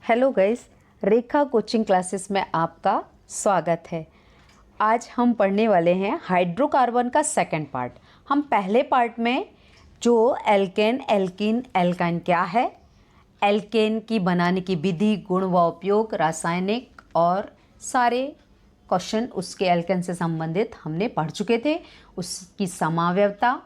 Hello guys, रेखा coaching classes में आपका स्वागत है। आज हम पढ़ने वाले हैं हाइड्रोकार्बन का सेकंड पार्ट। हम पहले पार्ट में जो एल्केन, एल्कीन, एल्काइन क्या है, एल्केन की बनाने की विधि, गुण व उपयोग, रासायनिक और सारे क्वेश्चन उसके एल्केन से संबंधित हमने पढ़ चुके थे। उसकी समावयवता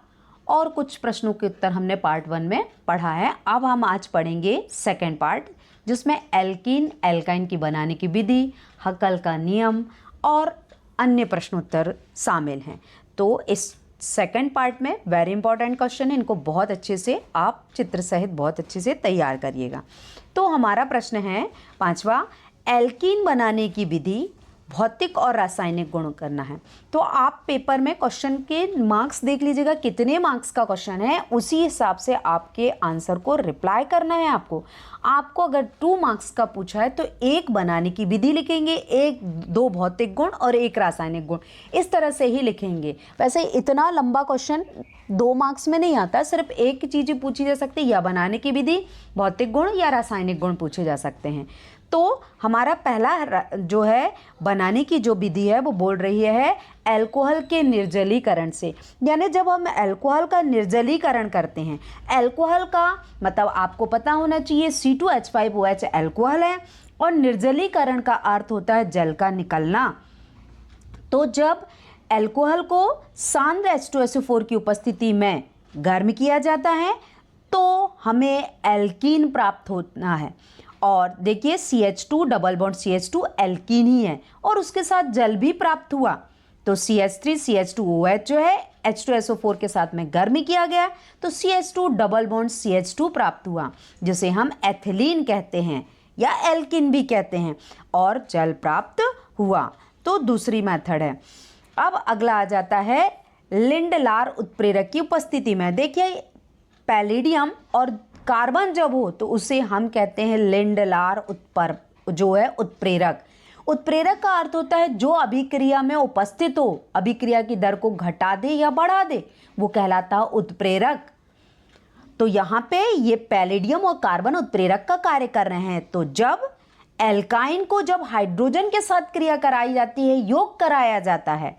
और कुछ प्रश्नों के उत्तर हमने पार्ट 1 में पढ़ा है। अब हम आज पढ़ेंगे सेकंड पार्ट, जिसमें एल्कीन, एल्काइन की बनाने की विधि, हकल का नियम और अन्य प्रश्नोत्तर शामिल हैं। तो इस सेकंड पार्ट में वेरी इंपॉर्टेंट क्वेश्चन है, इनको बहुत अच्छे से आप चित्र सहित बहुत अच्छे से तैयार करिएगा। तो हमारा प्रश्न है 5वां, एल्कीन बनाने की विधि, भौतिक और रासायनिक गुण करना है। तो आप पेपर में क्वेश्चन के मार्क्स देख लीजिएगा, कितने मार्क्स का क्वेश्चन है, उसी हिसाब से आपके आंसर को रिप्लाई करना है। आपको अगर 2 मार्क्स का पूछा है तो 1 बनाने की विधि लिखेंगे, 2 भौतिक गुण और 1 रासायनिक गुण, इस तरह से ही लिखेंगे। वैसे इतना लंबा क्वेश्चन 2 मार्क्स में नहीं आता, सिर्फ एक चीज़ पूछी जा सकती है, या बनाने की विधि, भौतिक गुण या रासायनिक गुण पूछे जा सकते हैं। तो हमारा पहला जो है बनाने की जो विधि है वो बोल रही है अल्कोहल के निर्जलीकरण से। यानी जब हम अल्कोहल का निर्जलीकरण करते हैं, अल्कोहल का मतलब आपको पता होना चाहिए C2H5OH अल्कोहल है और निर्जलीकरण का अर्थ होता है जल का निकलना। तो जब अल्कोहल को सांद्र H2SO4 की उपस्थिति में गर्म किया जाता है तो हमें एल्कीन प्राप्त होना है। और देखिए CH2 double bond CH2 alkene ही है और उसके साथ जल भी प्राप्त हुआ। तो CH3 CH2OH जो है H2SO4 के साथ में गर्मी किया गया तो CH2 डबल बॉन्ड CH2 प्राप्त हुआ, जिसे हम एथिलीन कहते हैं या एल्कीन भी कहते हैं, और जल प्राप्त हुआ। तो दूसरी मेथड है। अब अगला आ जाता है लिंडलार उत्प्रेरक की उपस्थिति में। देखिए पैलेडियम और कार्बन जब हो तो उसे हम कहते हैं लिंडलार उत्प्रेरक। उत्प्रेरक का अर्थ होता है जो अभिक्रिया में उपस्थित हो, अभिक्रिया की दर को घटा दे या बढ़ा दे, वो कहलाता है उत्प्रेरक। तो यहाँ पे ये पैलेडियम और कार्बन उत्प्रेरक का कार्य कर रहे हैं। तो जब एल्काइन को जब हाइड्रोजन के साथ क्रिया कराई जाती है, योग कराया जाता है,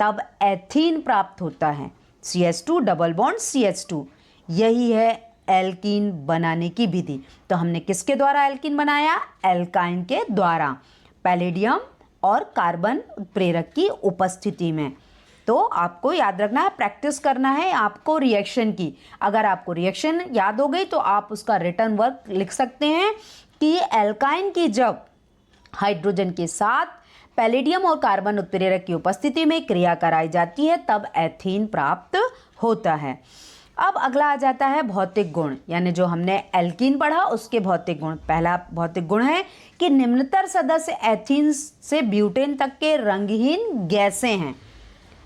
तब एथीन प्राप्त होता है, CH2 डबल बॉन्ड CH2। यही है एल्कीन बनाने की विधि। तो हमने किसके द्वारा एल्कीन बनाया? एल्काइन के द्वारा, पैलेडियम और कार्बन उत्प्रेरक की उपस्थिति में। तो आपको याद रखना है, प्रैक्टिस करना है आपको रिएक्शन की। अगर आपको रिएक्शन याद हो गई तो आप उसका रिटर्न वर्क लिख सकते हैं कि एल्काइन की जब हाइड्रोजन के साथ पैलेडियम और कार्बन उत्प्रेरक की उपस्थिति में क्रिया कराई जाती है तब एथीन प्राप्त होता है। अब अगला आ जाता है भौतिक गुण, यानी जो हमने एल्कीन पढ़ा उसके भौतिक गुण। पहला भौतिक गुण है कि निम्नतर सदस्य एथीन से ब्यूटेन तक के रंगहीन गैसें हैं।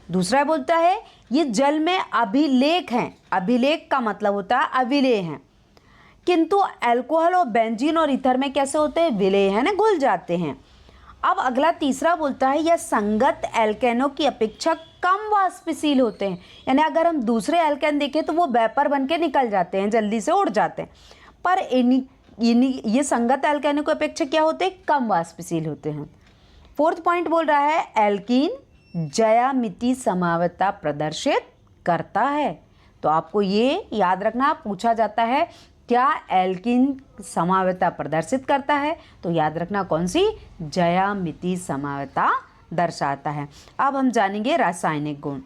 दूसरा बोलता है ये जल में अभिलेख हैं। अभिलेख का मतलब होता है अविलेय हैं, किंतु अल्कोहल और बेंजीन और ईथर में कैसे होते हैं? विलेय है ना, घुल जाते हैं। अब अगला तीसरा बोलता है यह संगत एल्केनों की अपेक्षा कम वाष्पशील होते हैं। यानी अगर हम दूसरे एल्केन देखें तो वो वेपर बन के निकल जाते हैं, जल्दी से उड़ जाते हैं, पर ये संगत एल्केनों की अपेक्षा क्या होते हैं? कम वाष्पशील होते हैं। 4th पॉइंट बोल रहा है एल्कीन ज्यामितीय समावयवता प्रदर्शित करता है। तो आपको ये याद रखना, पूछा जाता है क्या एल्कीन समावयवता प्रदर्शित करता है, तो याद रखना कौन सी? ज्यामितीय समावयवता दर्शाता है। अब हम जानेंगे रासायनिक गुण।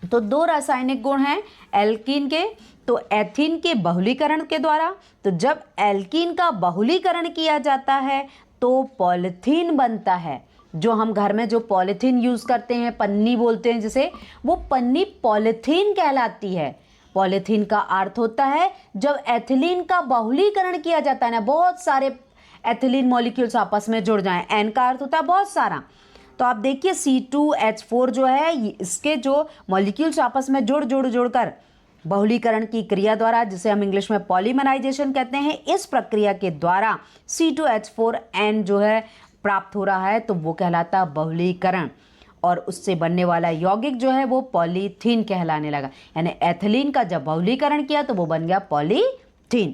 तो 2 रासायनिक गुण हैं एल्कीन के। तो एथीन के बहुलीकरण के द्वारा, तो जब एल्कीन का बहुलीकरण किया जाता है तो पॉलीथीन बनता है। जो हम घर में जो पॉलीथीन यूज करते हैं, पन्नी बोलते हैं जिसे, वो पन्नी पॉलीथीन कहलाती है। पॉलीथीन का अर्थ होता है जब एथिलीन का बहुलीकरण किया जाता है ना, बहुत सारे एथिलीन मॉलिक्यूल्स आपस में जुड़ जाएं। एन का अर्थ होता है बहुत सारा। तो आप देखिए C2H4 जो है, इसके जो मॉलिक्यूल्स आपस में जुड़ कर बहुलीकरण की क्रिया द्वारा, जिसे हम इंग्लिश में पॉलीमराइजेशन कहते हैं, इस प्रक्रिया के द्वारा C2H4N जो है प्राप्त हो रहा है, तो वो कहलाता है बहुलीकरण। और उससे बनने वाला यौगिक जो है वो पॉलीथीन कहलाने लगा। यानी एथिलीन का जब बहुलीकरण किया तो वो बन गया पॉलीथीन।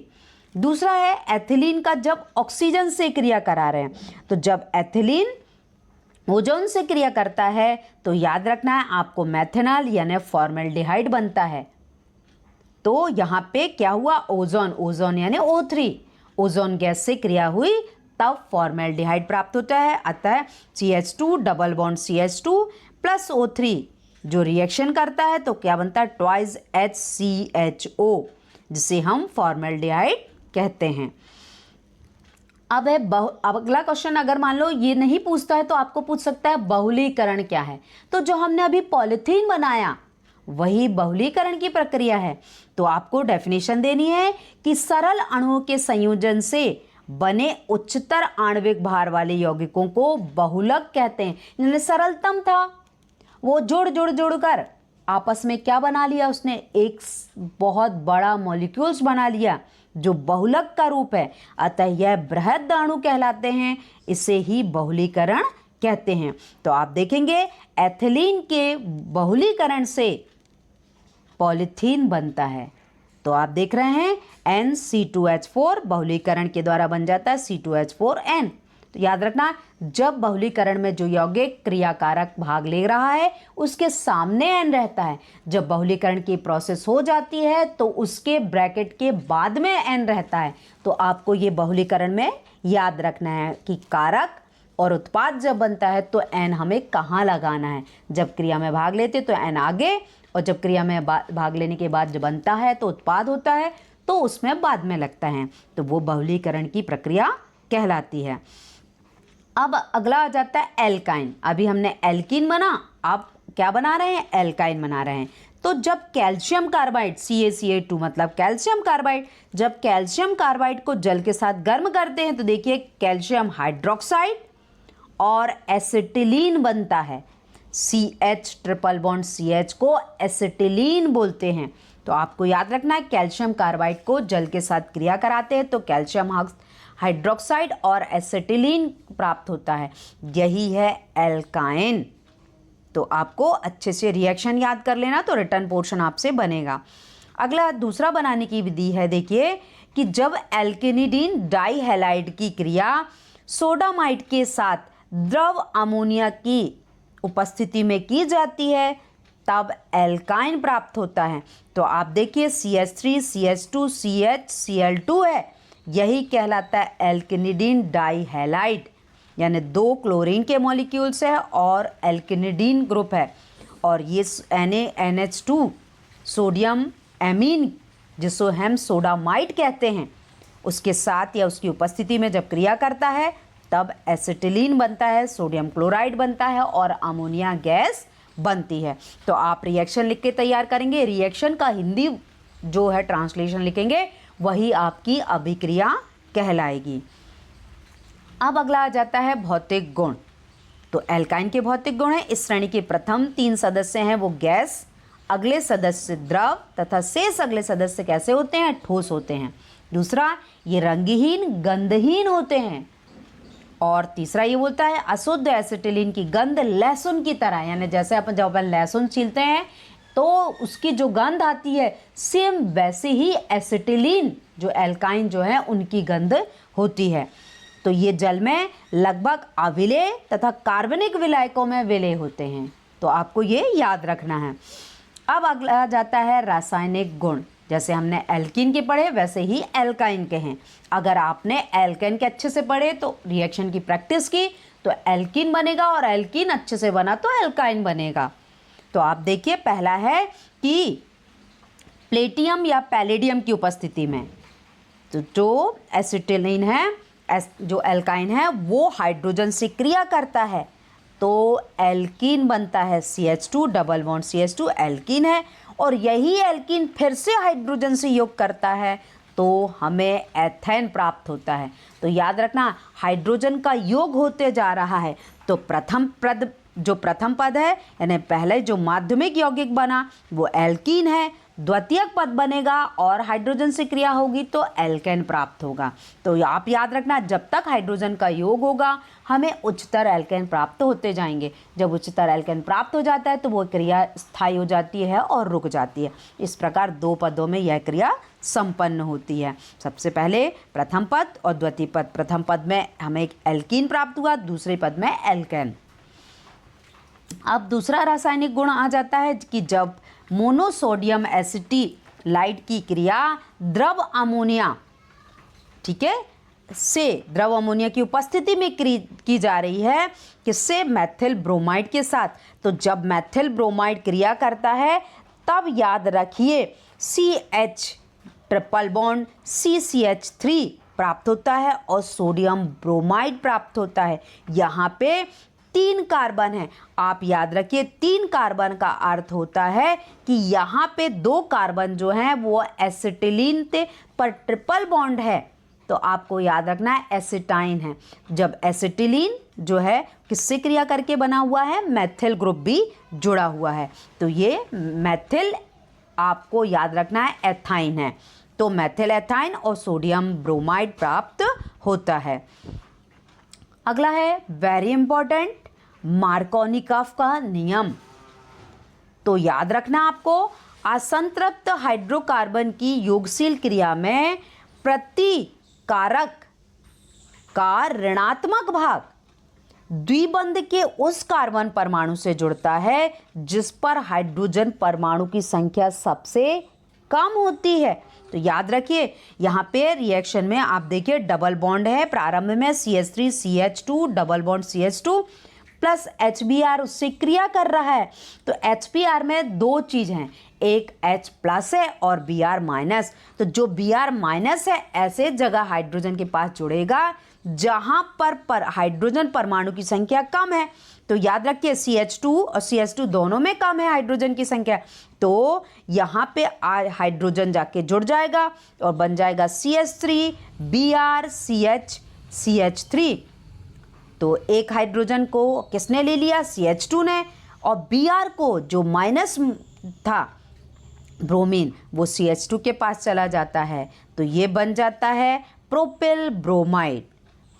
दूसरा है एथिलीन का जब ऑक्सीजन से क्रिया करा रहे हैं, तो जब एथिलीन ओजोन से क्रिया करता है तो याद रखना है आपको मेथनॉल यानी फॉर्मेल्डिहाइड बनता है। तो यहाँ पे क्या हुआ, ओजोन यानी O3, ओजोन गैस से क्रिया हुई तब फॉर्मेल्डिहाइड प्राप्त होता है। अतः CH2 double bond CH2 plus O3 जो रिएक्शन करता है तो क्या बनता है, ट्वाइस HCHO, जिसे हम फॉर्मेल्डिहाइड कहते हैं। अब अगला क्वेश्चन अगर मान लो ये नहीं पूछता है तो आपको पूछ सकता है बहुलीकरण क्या है। तो जो हमने अभी पॉलीथीन बनाया वही बहुलीकरण की प्रक्रिया है। तो आपको डेफिनेशन देनी है कि सरल अणुओं के संयोजन से बने उच्चतर आणविक भार वाले यौगिकों को बहुलक कहते हैं। यानी सरलतम था, वो जोड़ कर आपस में क्या बना लिया उसने, एक बहुत बड़ा मॉलिक्यूल्स बना लिया जो बहुलक का रूप है। अतः यह बृहद अणु कहलाते हैं, इसे ही बहुलीकरण कहते हैं। तो आप देखेंगे एथिलीन के बहुलीकरण से पॉलीथीन बनता है। तो आप देख रहे हैं NC2H4 बहुलीकरण के द्वारा बन जाता है C2H4N। तो याद रखना, जब बहुलीकरण में जो यौगिक क्रियाकारक भाग ले रहा है उसके सामने N रहता है। जब बहुलीकरण की प्रोसेस हो जाती है तो उसके ब्रैकेट के बाद में N रहता है। तो आपको ये बहुलीकरण में याद रखना है कि कारक और उत्पाद जब बनता है तो N हमें कहाँ लगाना है। जब क्रिया में भाग लेते तो N आगे, और जब क्रिया में भाग लेने के बाद जब बनता है तो उत्पाद होता है तो उसमें बाद में लगता है। तो वो बहुलीकरण की प्रक्रिया कहलाती है। अब अगला आ जाता है एल्काइन। अभी हमने एल्कीन बना, अब क्या बना रहे हैं, एल्काइन बना रहे हैं। तो जब कैल्शियम कार्बाइड CaCa2 मतलब कैल्शियम कार्बाइड, जब कैल्शियम कार्बाइड को जल के साथ गर्म करते हैं तो देखिए कैल्शियम हाइड्रोक्साइड और एसिटिलीन बनता है। CH ट्रिपल बॉन्ड CH को एसिटिलीन बोलते हैं। तो आपको याद रखना है कैल्शियम कार्बाइड को जल के साथ क्रिया कराते हैं तो कैल्शियम हाइड्रोक्साइड और एसिटिलीन प्राप्त होता है, यही है एल्काइन। तो आपको अच्छे से रिएक्शन याद कर लेना तो रिटर्न पोर्शन आपसे बनेगा। अगला दूसरा बनाने की विधि है, देखिए कि जब एल्केनिडीन डाइहैलाइड की क्रिया सोडामाइड के साथ द्रव अमोनिया की उपस्थिति में की जाती है तब एल्काइन प्राप्त होता है। तो आप देखिए CH3 CH2 CH Cl2 है, यही कहलाता है एल्केनिडीन डाइहैलाइड, यानी 2 क्लोरीन के मॉलिक्यूल्स है और एल्केनिडीन ग्रुप है। और ये NaNH2 सोडियम एमीन जिसको हम सोडामाइड कहते हैं, उसके साथ या उसकी उपस्थिति में जब क्रिया करता है तब एसिटिलीन बनता है, सोडियम क्लोराइड बनता है और अमोनिया गैस बनती है। तो आप रिएक्शन लिख के तैयार करेंगे, रिएक्शन का हिंदी जो है ट्रांसलेशन लिखेंगे, वही आपकी अभिक्रिया कहलाएगी। अब अगला आ जाता है भौतिक गुण। तो एल्काइन के भौतिक गुण हैं, इस श्रेणी के प्रथम 3 सदस्य हैं वो गैस, अगले सदस्य द्रव तथा शेष अगले सदस्य कैसे होते हैं, ठोस होते हैं। दूसरा, ये रंगहीन गंधहीन होते हैं। और तीसरा ये बोलता है अशुद्ध एसिटिलीन की गंध लहसुन की तरह, यानी जैसे जब अपन लहसुन छीलते हैं तो उसकी जो गंध आती है सेम वैसे ही एसिटिलीन जो एल्काइन जो है उनकी गंध होती है। तो ये जल में लगभग अविलेय तथा कार्बनिक विलायकों में विलेय होते हैं। तो आपको ये याद रखना है। अब अगला जाता है रासायनिक गुण। जैसे हमने एल्कीन के पढ़े वैसे ही एल्काइन के हैं। अगर आपने एल्केन के अच्छे से पढ़े तो रिएक्शन की प्रैक्टिस की तो एल्कीन बनेगा, और एल्कीन अच्छे से बना तो एल्काइन बनेगा। तो आप देखिए, पहला है कि प्लेटियम या पैलेडियम की उपस्थिति में तो जो एसिटिलीन है, जो एल्काइन है, वो हाइड्रोजन से क्रिया करता है तो एल्कीन बनता है। CH2 double bond CH2 alkene है, और यही एल्कीन फिर से हाइड्रोजन से योग करता है तो हमें एथेन प्राप्त होता है। तो याद रखना, हाइड्रोजन का योग होते जा रहा है। तो प्रथम पद है, यानी पहले जो माध्यमिक यौगिक बना वो एल्कीन है, द्वितीयक पद बनेगा और हाइड्रोजन से क्रिया होगी तो एल्केन प्राप्त होगा। तो आप याद रखना, जब तक हाइड्रोजन का योग होगा हमें उच्चतर एल्केन प्राप्त होते जाएंगे। जब उच्चतर एल्केन प्राप्त हो जाता है तो वो क्रिया स्थायी हो जाती है और रुक जाती है। इस प्रकार 2 पदों में यह क्रिया संपन्न होती है। सबसे पहले प्रथम पद और द्वितीय पद। प्रथम पद में हमें एक एल्कीन प्राप्त हुआ, दूसरे पद में एल्केन। अब दूसरा रासायनिक गुण आ जाता है कि जब मोनोसोडियम एसिटिलाइट की क्रिया द्रव अमोनिया, ठीक है, से द्रव अमोनिया की उपस्थिति में की जा रही है, किससे? मेथिल ब्रोमाइड के साथ। तो जब मेथिल ब्रोमाइड क्रिया करता है तब याद रखिए CH ट्रिपल बॉन्ड CCH3 प्राप्त होता है और सोडियम ब्रोमाइड प्राप्त होता है। यहाँ पे 3 कार्बन है। आप याद रखिए 3 कार्बन का अर्थ होता है कि यहाँ पे 2 कार्बन जो हैं वो एसिटिलीन थे, पर ट्रिपल बॉन्ड है तो आपको याद रखना है एसिटाइन है। जब एसिटिलीन जो है किससे क्रिया करके बना हुआ है? मेथिल ग्रुप भी जुड़ा हुआ है, तो ये मेथिल आपको याद रखना है एथाइन है। तो मेथिल एथाइन और सोडियम ब्रोमाइड प्राप्त होता है। अगला है वेरी इंपॉर्टेंट, मार्कोनिकॉफ का नियम। तो याद रखना आपको, असंतृप्त हाइड्रोकार्बन की योगशील क्रिया में प्रतिकारक का ऋणात्मक भाग द्विबंध के उस कार्बन परमाणु से जुड़ता है जिस पर हाइड्रोजन परमाणु की संख्या सबसे कम होती है। तो याद रखिए यहाँ पे रिएक्शन में आप देखिए डबल बॉन्ड है, प्रारंभ में CH3 CH2 double bond CH2 plus HBr उससे क्रिया कर रहा है। तो HBr में 2 चीज हैं, एक H प्लस है और Br माइनस। तो जो Br माइनस है ऐसे जगह हाइड्रोजन के पास जुड़ेगा जहां पर हाइड्रोजन परमाणु की संख्या कम है। तो याद रखिए CH2 और CH2 दोनों में कम है हाइड्रोजन की संख्या, तो यहाँ पे हाइड्रोजन जाके जुड़ जाएगा और बन जाएगा CH3 Br CH CH3। तो एक हाइड्रोजन को किसने ले लिया? CH2 ने, और Br को जो माइनस था ब्रोमीन वो CH2 के पास चला जाता है, तो ये बन जाता है प्रोपिल ब्रोमाइड।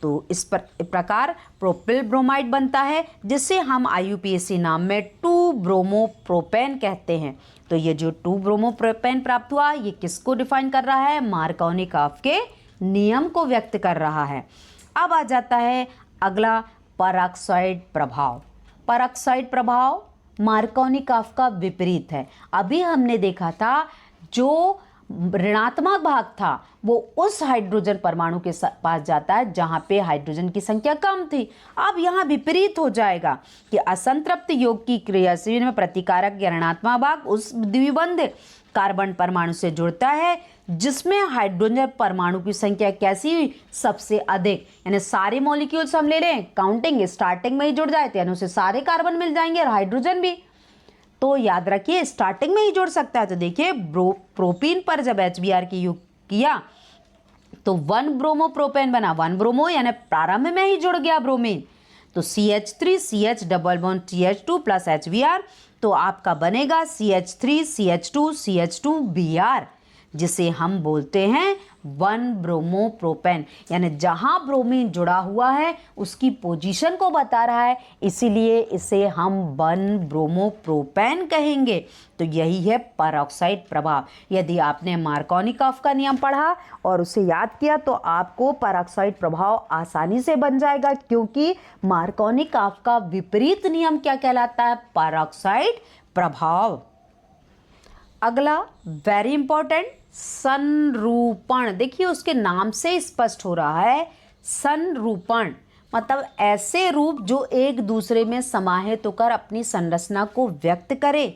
तो इस प्रकार प्रोपिल ब्रोमाइड बनता है जिसे हम IUPAC नाम में 2-ब्रोमोप्रोपेन कहते हैं। तो ये जो 2-ब्रोमोप्रोपेन प्राप्त हुआ ये किसको डिफाइन कर रहा है? मार्कोनिकॉफ के नियम को व्यक्त कर रहा है। अब आ जाता है अगला परऑक्साइड प्रभाव। परऑक्साइड प्रभाव मार्कोनिकॉफ का विपरीत है। अभी हमने देखा था जो ऋणात्मक भाग था वो उस हाइड्रोजन परमाणु के पास जाता है जहां पे हाइड्रोजन की संख्या कम थी। अब यहाँ विपरीत हो जाएगा कि असंतृप्त योग की क्रियाशील में प्रतिकारक या ऋणात्मक भाग उस द्विबंध कार्बन परमाणु से जुड़ता है जिसमें हाइड्रोजन परमाणु की संख्या कैसी? सबसे अधिक। यानी सारे मॉलिक्यूल्स हम ले लें, काउंटिंग स्टार्टिंग में ही जुड़ जाए तो यानी उसे सारे कार्बन मिल जाएंगे और हाइड्रोजन भी। तो याद रखिए स्टार्टिंग में ही जुड़ सकता है। तो देखिए प्रोपीन पर जब HBr की योग किया तो 1-ब्रोमोप्रोपेन बना, 1 ब्रोमो यानी प्रारंभ में ही जुड़ गया ब्रोमीन। तो CH3 CH double bond CH2 plus HBr, तो आपका बनेगा CH3 CH2 CH2 Br, जिसे हम बोलते हैं 1-ब्रोमोप्रोपेन। यानी जहां ब्रोमीन जुड़ा हुआ है उसकी पोजीशन को बता रहा है, इसीलिए इसे हम 1-ब्रोमोप्रोपेन कहेंगे। तो यही है परऑक्साइड प्रभाव। यदि आपने मार्कोनिकॉफ का नियम पढ़ा और उसे याद किया तो आपको परऑक्साइड प्रभाव आसानी से बन जाएगा, क्योंकि मार्कोनिकॉफ का विपरीत नियम क्या कहलाता है? परऑक्साइड प्रभाव। अगला वेरी इंपॉर्टेंट, संरूपण। देखिए उसके नाम से स्पष्ट हो रहा है संरूपण, मतलब ऐसे रूप जो एक दूसरे में समाहित होकर अपनी संरचना को व्यक्त करे।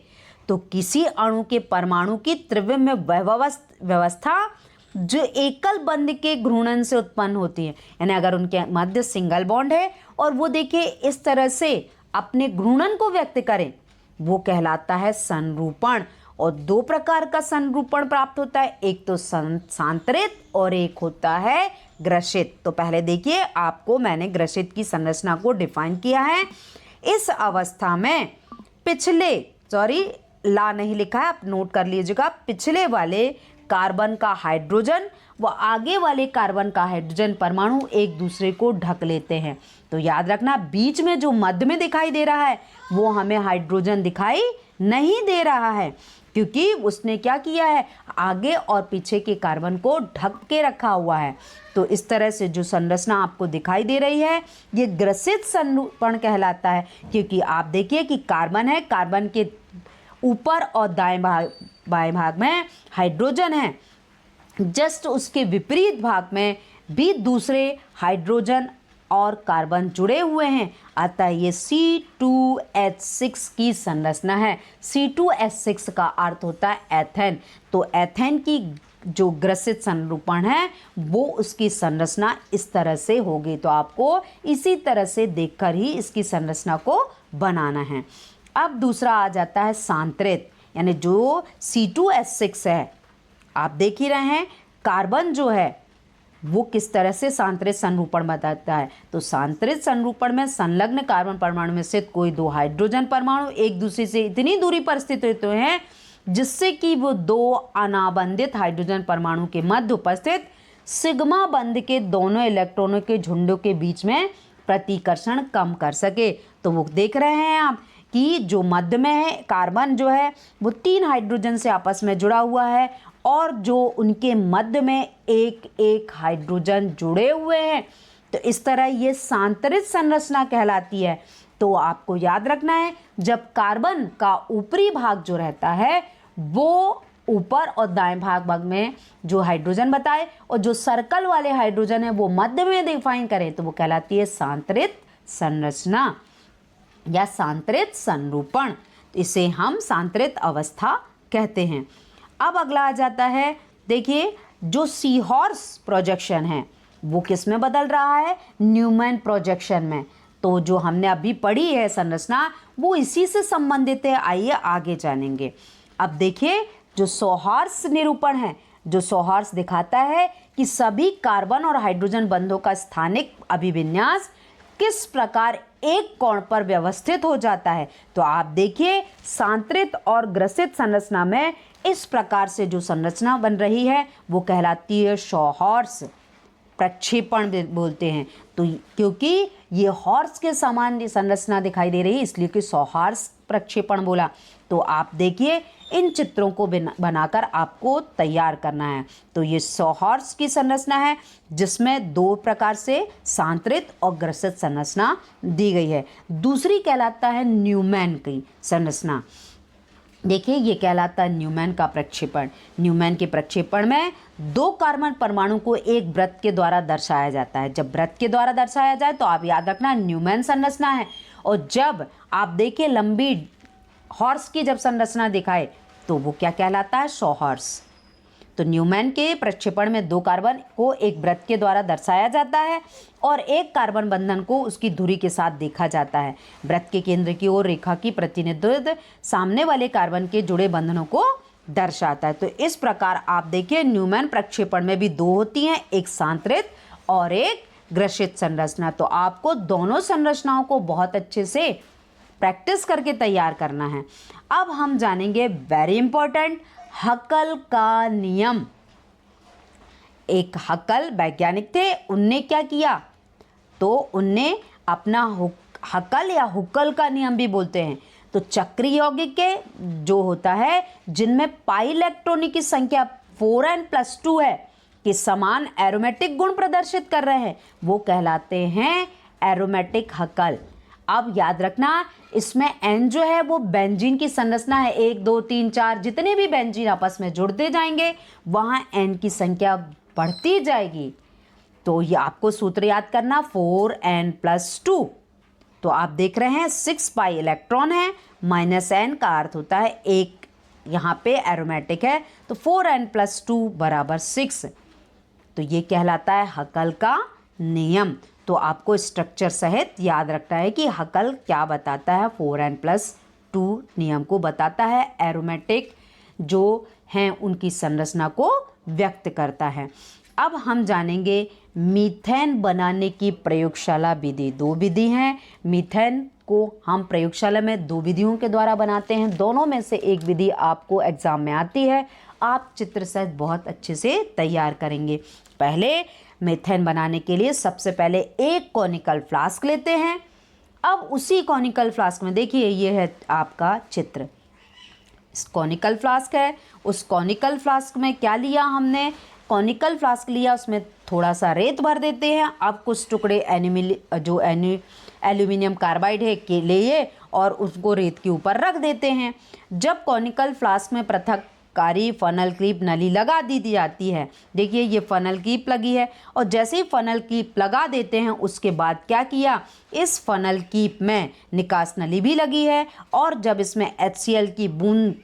तो किसी अणु के परमाणु की त्रिविम व्यवस्था जो एकल बंध के घूर्णन से उत्पन्न होती है, यानी अगर उनके मध्य सिंगल बॉन्ड है और वो देखिए इस तरह से अपने घूर्णन को व्यक्त करें, वो कहलाता है संरूपण। और 2 प्रकार का संरूपण प्राप्त होता है, एक तो सांतरित और एक होता है ग्रसित। तो पहले देखिए आपको मैंने ग्रसित की संरचना को डिफाइन किया है। इस अवस्था में ला नहीं लिखा है, आप नोट कर लीजिएगा। पिछले वाले कार्बन का हाइड्रोजन व आगे वाले कार्बन का हाइड्रोजन परमाणु एक दूसरे को ढक लेते हैं। तो याद रखना, बीच में जो मध्य में दिखाई दे रहा है वो हमें हाइड्रोजन दिखाई नहीं दे रहा है, क्योंकि उसने क्या किया है, आगे और पीछे के कार्बन को ढक के रखा हुआ है। तो इस तरह से जो संरचना आपको दिखाई दे रही है ये ग्रसित संरूपण कहलाता है, क्योंकि आप देखिए कि कार्बन है, कार्बन के ऊपर और बाएं भाग में हाइड्रोजन है, जस्ट उसके विपरीत भाग में भी दूसरे हाइड्रोजन और कार्बन जुड़े हुए हैं। अतः ये C2H6 की संरचना है। C2H6 का अर्थ होता है एथेन। तो एथेन की जो ग्रसित संरूपण है वो उसकी संरचना इस तरह से होगी। तो आपको इसी तरह से देखकर ही इसकी संरचना को बनाना है। अब दूसरा आ जाता है सांत्रित, यानी जो C2H6 है, आप देख ही रहे हैं कार्बन जो है वो किस तरह से सांत्रित संरूपण बताता है। तो सांत्रित संरूपण में संलग्न कार्बन परमाणु में से कोई दो हाइड्रोजन परमाणु एक दूसरे से इतनी दूरी पर स्थित होते हैं जिससे कि वो दो अनाबंधित हाइड्रोजन परमाणु के मध्य उपस्थित सिग्मा बंध के दोनों इलेक्ट्रॉनों के झुंडों के बीच में प्रतिकर्षण कम कर सके। तो वो देख रहे हैं आप कि जो मध्य में है कार्बन जो है वो 3 हाइड्रोजन से आपस में जुड़ा हुआ है और जो उनके मध्य में एक एक हाइड्रोजन जुड़े हुए हैं। तो इस तरह ये सांतरित संरचना कहलाती है। तो आपको याद रखना है, जब कार्बन का ऊपरी भाग जो रहता है वो ऊपर और दाएं भाग में जो हाइड्रोजन बताए और जो सर्कल वाले हाइड्रोजन है वो मध्य में डिफाइन करें तो वो कहलाती है सांतरित संरचना या सांतरित संरूपण। इसे हम सांतरित अवस्था कहते हैं। अब अगला आ जाता है, देखिए जो सी हॉर्स प्रोजेक्शन है वो किस में बदल रहा है, न्यूमैन प्रोजेक्शन में। तो जो हमने अभी पढ़ी है संरचना वो इसी से संबंधित है, आइए आगे जानेंगे। अब देखिए जो सौहार्स निरूपण है, जो सौहार्स दिखाता है कि सभी कार्बन और हाइड्रोजन बंधों का स्थानिक अभिविन्यास किस प्रकार एक कोण पर व्यवस्थित हो जाता है। तो आप देखिए सांत्रित और ग्रसित संरचना में इस प्रकार से जो संरचना बन रही है वो कहलाती है सौहार्स प्रक्षेपण बोलते हैं। तो क्योंकि ये हॉर्स के समान संरचना दिखाई दे रही है इसलिए कि सौहार्स प्रक्षेपण बोला। तो आप देखिए इन चित्रों को बनाकर आपको तैयार करना है। तो ये सौहार्स की संरचना है जिसमें 2 प्रकार से सांत्रित और ग्रसित संरचना दी गई है। दूसरी कहलाता है न्यूमैन की संरचना। देखिए ये कहलाता है न्यूमैन का प्रक्षेपण। न्यूमैन के प्रक्षेपण में 2 कार्बन परमाणु को एक वृत्त के द्वारा दर्शाया जाता है। जब वृत्त के द्वारा दर्शाया जाए तो आप याद रखना न्यूमैन संरचना है, और जब आप देखिए लंबी हॉर्स की जब संरचना दिखाए तो वो क्या कहलाता है, सौहार्स। तो न्यूमैन के प्रक्षेपण में 2 कार्बन को एक वृत्त के द्वारा दर्शाया जाता है और एक कार्बन बंधन को उसकी धुरी के साथ देखा जाता है। वृत्त के केंद्र की ओर रेखा की प्रतिनिधित्व सामने वाले कार्बन के जुड़े बंधनों को दर्शाता है। तो इस प्रकार आप देखिए न्यूमैन प्रक्षेपण में भी 2 होती हैं, एक सांत्रित और एक ग्रसित संरचना। तो आपको दोनों संरचनाओं को बहुत अच्छे से प्रैक्टिस करके तैयार करना है। अब हम जानेंगे वेरी इंपॉर्टेंट हकल का नियम। एक हकल वैज्ञानिक थे, उनने क्या किया, तो उनने अपना हकल या हुकल का नियम भी बोलते हैं। तो चक्रीय यौगिक के जो होता है जिनमें पाई इलेक्ट्रॉनों की संख्या 4n+2 है कि समान एरोमेटिक गुण प्रदर्शित कर रहे हैं वो कहलाते हैं एरोमेटिक हकल। अब याद रखना इसमें n जो है वो बेंजीन की संरचना है, 1 2 3 4 जितने भी बेंजीन आपस में जुड़ते जाएंगे वहां n की संख्या बढ़ती जाएगी। तो ये आपको सूत्र याद करना 4n+2। तो आप देख रहे हैं 6 पाई इलेक्ट्रॉन है, -n का अर्थ होता है 1 यहाँ पे एरोमेटिक है, तो 4n+2 = 6। तो ये कहलाता है हकल का नियम। तो आपको स्ट्रक्चर सहित याद रखना है कि हकल क्या बताता है, 4n+2 नियम को बताता है, एरोमेटिक जो हैं उनकी संरचना को व्यक्त करता है। अब हम जानेंगे मीथेन बनाने की प्रयोगशाला विधि। दो विधि हैं, मीथेन को हम प्रयोगशाला में दो विधियों के द्वारा बनाते हैं। दोनों में से एक विधि आपको एग्जाम में आती है, आप चित्र सहित बहुत अच्छे से तैयार करेंगे। पहले मीथेन बनाने के लिए सबसे पहले एक कॉनिकल फ्लास्क लेते हैं। अब उसी कॉनिकल फ्लास्क में देखिए, ये है आपका चित्र, कॉनिकल फ्लास्क है। उस कॉनिकल फ्लास्क में क्या लिया हमने, कॉनिकल फ्लास्क लिया, उसमें थोड़ा सा रेत भर देते हैं। अब कुछ टुकड़े एल्यूमिनियम कार्बाइड है के लिए और उसको रेत के ऊपर रख देते हैं। जब कॉनिकल फ्लास्क में पृथककारी फनल क्लिप नली लगा दी जाती है, देखिए ये फनल क्लिप लगी है, और जैसे ही फनल क्लिप लगा देते हैं उसके बाद क्या किया, इस फनल क्लिप में निकास नली भी लगी है, और जब इसमें HCl की बूंद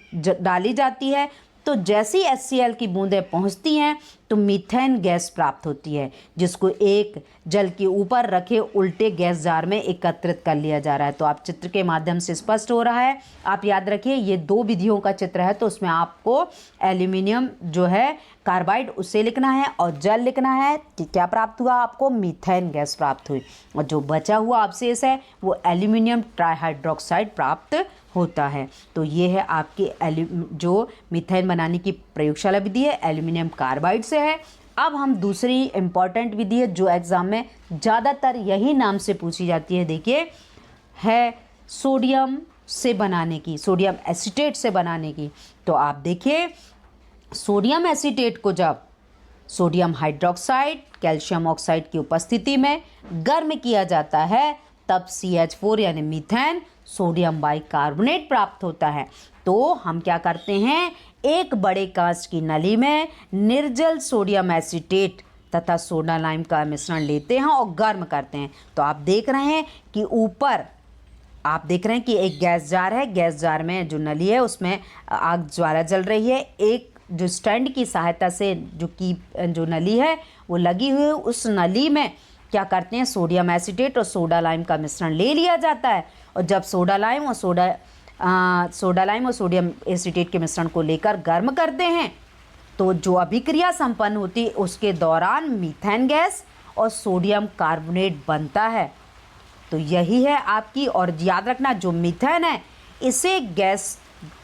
डाली जाती है तो जैसी HCl की बूंदें पहुंचती हैं तो मीथेन गैस प्राप्त होती है, जिसको एक जल के ऊपर रखे उल्टे गैस जार में एकत्रित कर लिया जा रहा है। तो आप चित्र के माध्यम से स्पष्ट हो रहा है। आप याद रखिए ये दो विधियों का चित्र है, तो उसमें आपको एल्यूमिनियम जो है कार्बाइड उसे लिखना है और जल लिखना है कि क्या प्राप्त हुआ, आपको मीथेन गैस प्राप्त हुई, और जो बचा हुआ अवशेष है वो एल्यूमिनियम ट्राइहाइड्रोक्साइड प्राप्त होता है। तो ये है आपकी जो मीथेन बनाने की प्रयोगशाला विधि है, एल्यूमिनियम कार्बाइड से है। अब हम दूसरी इंपॉर्टेंट विधि है जो एग्जाम में ज़्यादातर यही नाम से पूछी जाती है, देखिए, है सोडियम से बनाने की, सोडियम एसीटेट से बनाने की। तो आप देखिए, सोडियम एसीटेट को जब सोडियम हाइड्रोक्साइड कैल्शियम ऑक्साइड की उपस्थिति में गर्म किया जाता है तब CH4 यानी मीथेन सोडियम बाइकार्बोनेट प्राप्त होता है। तो हम क्या करते हैं, एक बड़े कांच की नली में निर्जल सोडियम एसीटेट तथा सोडा लाइम का मिश्रण लेते हैं और गर्म करते हैं। तो आप देख रहे हैं कि ऊपर आप देख रहे हैं कि एक गैस जार है, गैस जार में जो नली है उसमें आग ज्वाला जल रही है। एक जो स्टैंड की सहायता से जो नली है वो लगी हुई है, उस नली में क्या करते हैं, सोडियम एसीटेट और सोडा लाइम का मिश्रण ले लिया जाता है, और जब सोडा लाइम और सोडियम एसीटेट के मिश्रण को लेकर गर्म करते हैं तो जो अभिक्रिया संपन्न होती है उसके दौरान मीथेन गैस और सोडियम कार्बोनेट बनता है। तो यही है आपकी, और याद रखना जो मीथेन है इसे गैस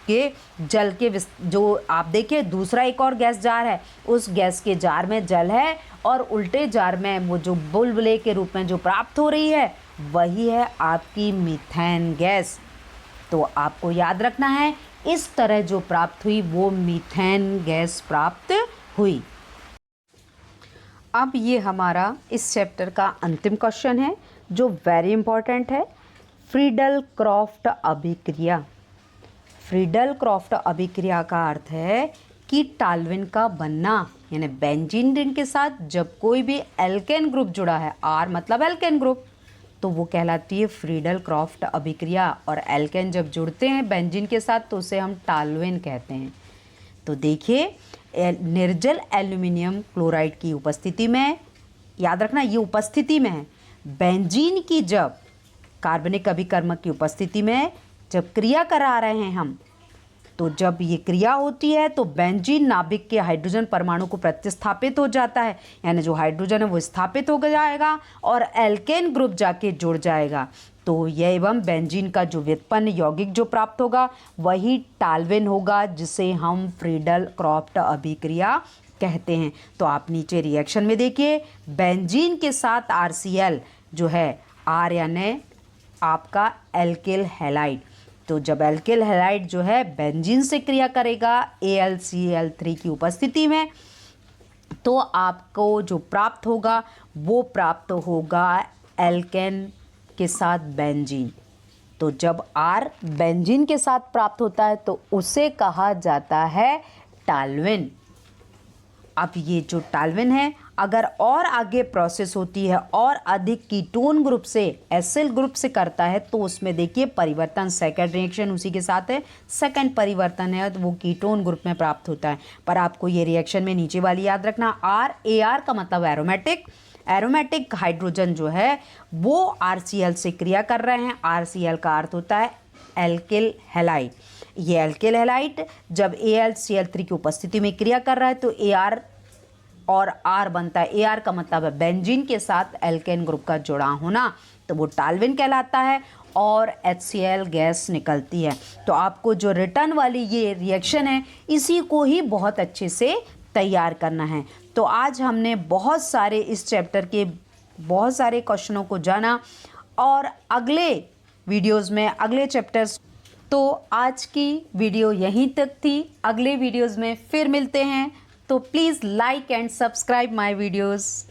के जल के जो आप देखिए दूसरा एक और गैस जार है, उस गैस के जार में जल है और उल्टे जार में वो जो बुलबुले के रूप में जो प्राप्त हो रही है वही है आपकी मीथेन गैस। तो आपको याद रखना है इस तरह जो प्राप्त हुई वो मीथेन गैस प्राप्त हुई। अब ये हमारा इस चैप्टर का अंतिम क्वेश्चन है जो वेरी इंपॉर्टेंट है, फ्रीडल क्रॉफ्ट अभिक्रिया। फ्रीडल क्रॉफ्ट अभिक्रिया का अर्थ है कि टाल्विन का बनना, यानी बेंजीन रिंग के साथ जब कोई भी एल्केन ग्रुप जुड़ा है, आर मतलब एल्केन ग्रुप, तो वो कहलाती है फ्रीडल क्रॉफ्ट अभिक्रिया। और एल्केन जब जुड़ते हैं बेंजीन के साथ तो उसे हम टाल्विन कहते हैं। तो देखिए, निर्जल एल्यूमिनियम क्लोराइड की उपस्थिति में, याद रखना ये उपस्थिति में है, बेंजीन की जब कार्बनिक अभिकर्मक की उपस्थिति में जब क्रिया करा रहे हैं हम, तो जब ये क्रिया होती है तो बेंजीन नाभिक के हाइड्रोजन परमाणु को प्रतिस्थापित हो जाता है, यानी जो हाइड्रोजन है वो स्थापित हो जाएगा और एल्केन ग्रुप जाके जुड़ जाएगा। तो यह एवं बेंजीन का जो व्युत्पन्न यौगिक जो प्राप्त होगा वही टाल्विन होगा, जिसे हम फ्रीडल क्रॉफ्ट अभिक्रिया कहते हैं। तो आप नीचे रिएक्शन में देखिए, बेंजीन के साथ RCl जो है, R यानी आपका एल्किल हैलाइड, तो जब एल्किल हैलाइड जो है बेंजीन से क्रिया करेगा AlCl3 की उपस्थिति में, तो आपको जो प्राप्त होगा वो प्राप्त होगा एल्केन के साथ बेंजीन। तो जब R बेंजीन के साथ प्राप्त होता है तो उसे कहा जाता है टाल्विन। अब ये जो टाल्विन है अगर और आगे प्रोसेस होती है और अधिक कीटोन ग्रुप से एसिल ग्रुप से करता है तो उसमें देखिए परिवर्तन, सेकंड रिएक्शन उसी के साथ है, सेकंड परिवर्तन है तो वो कीटोन ग्रुप में प्राप्त होता है। पर आपको ये रिएक्शन में नीचे वाली याद रखना, AR का मतलब एरोमेटिक, एरोमेटिक हाइड्रोजन जो है वो RCl से क्रिया कर रहे हैं। RCl का अर्थ होता है एल्किल हैलाइड। ये एल्किल हैलाइड जब AlCl3 की उपस्थिति में क्रिया कर रहा है तो AR और आर बनता है, AR का मतलब है बेंजीन के साथ एल्केन ग्रुप का जुड़ा होना, तो वो टाल्विन कहलाता है और HCl गैस निकलती है। तो आपको जो रिटर्न वाली ये रिएक्शन है इसी को ही बहुत अच्छे से तैयार करना है। तो आज हमने बहुत सारे इस चैप्टर के बहुत सारे क्वेश्चनों को जाना और अगले वीडियोस में अगले चैप्टर्स। तो आज की वीडियो यहीं तक थी, अगले वीडियोस में फिर मिलते हैं। तो please like and subscribe my videos.